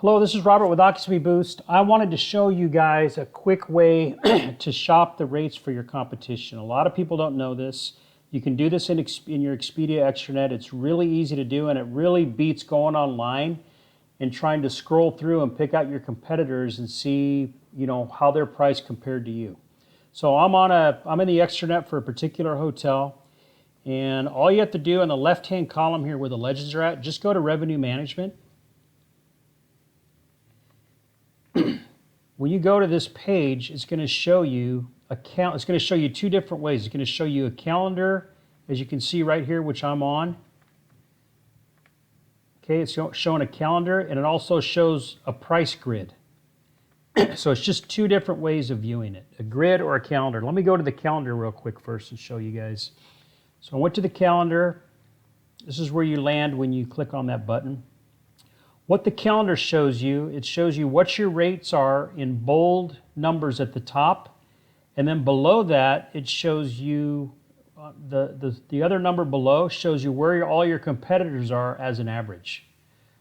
Hello, this is Robert with Occupancy Boost. I wanted to show you guys a quick way to shop the rates for your competition. A lot of people don't know this. You can do this in your Expedia Extranet. It's really easy to do, and it really beats going online and trying to scroll through and pick out your competitors and see, how they're priced compared to you. So I'm in the Extranet for a particular hotel, and all you have to do in the left-hand column here where the legends are at, just go to Revenue Management. When you go to this page, it's going to show you two different ways. It's going to show you a calendar, as you can see right here, which I'm on. Okay, it's showing a calendar, and it also shows a price grid. So it's just two different ways of viewing it, a grid or a calendar. Let me go to the calendar real quick first and show you guys. So I went to the calendar. This is where you land when you click on that button. What the calendar shows you, it shows you what your rates are in bold numbers at the top, and then below that it shows you the other number below shows you where all your competitors are as an average.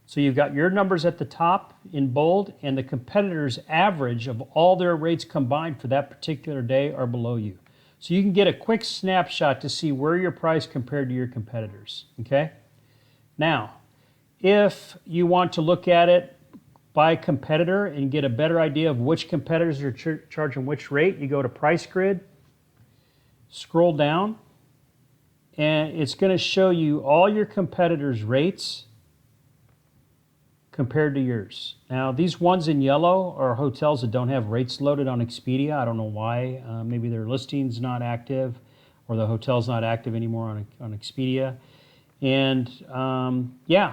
So you've got your numbers at the top in bold, and the competitors' average of all their rates combined for that particular day are below you. So you can get a quick snapshot to see where you're priced compared to your competitors. Okay? Now, if you want to look at it by competitor and get a better idea of which competitors are charging which rate, you go to Price Grid, scroll down, and it's going to show you all your competitors' rates compared to yours. Now, these ones in yellow are hotels that don't have rates loaded on Expedia. I don't know why. Maybe their listing's not active or the hotel's not active anymore on Expedia. And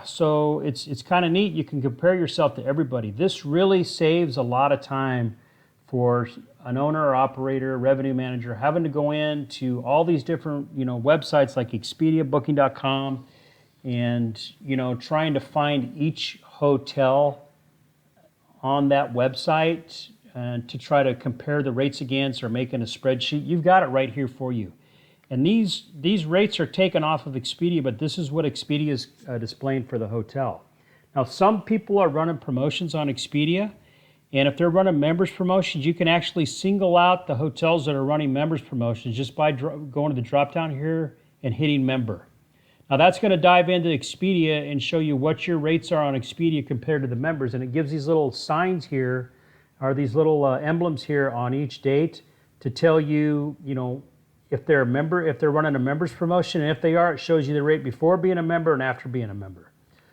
so it's kind of neat. You can compare yourself to everybody. This really saves a lot of time for an owner or operator, revenue manager, having to go into all these different websites like Expedia, Booking.com, and trying to find each hotel on that website and to try to compare the rates against or making a spreadsheet. You've got it right here for you. And these rates are taken off of Expedia, but this is what Expedia is displaying for the hotel. Now, some people are running promotions on Expedia, and if they're running members promotions, you can actually single out the hotels that are running members promotions just by going to the drop-down here and hitting member. Now, that's going to dive into Expedia and show you what your rates are on Expedia compared to the members, and it gives these little signs here, or these little emblems here on each date to tell you, if they're a member, if they're running a members promotion, and if they are, it shows you the rate before being a member and after being a member.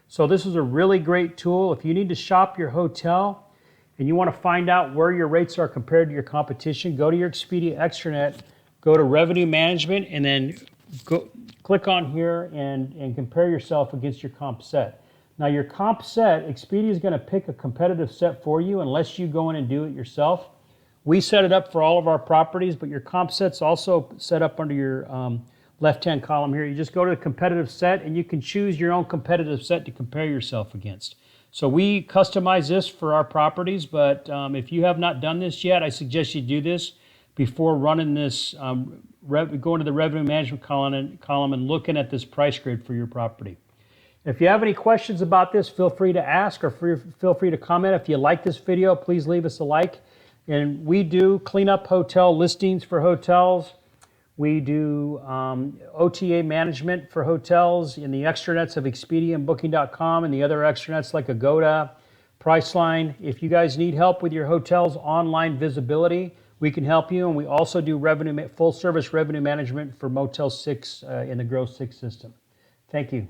So this is a really great tool. If you need to shop your hotel and you want to find out where your rates are compared to your competition, go to your Expedia Extranet, go to Revenue Management, and then click on here and compare yourself against your comp set. Now your comp set, Expedia is going to pick a competitive set for you unless you go in and do it yourself. We set it up for all of our properties, but your comp set's also set up under your left-hand column here. You just go to the competitive set, and you can choose your own competitive set to compare yourself against. So we customize this for our properties, but if you have not done this yet, I suggest you do this before running this, going to the revenue management column and looking at this price grid for your property. If you have any questions about this, feel free to ask or feel free to comment. If you like this video, please leave us a like. And we do clean up hotel listings for hotels. We do OTA management for hotels in the extranets of Expedia and Booking.com and the other extranets like Agoda, Priceline. If you guys need help with your hotel's online visibility, we can help you. And we also do full service revenue management for Motel 6 in the Grow 6 system. Thank you.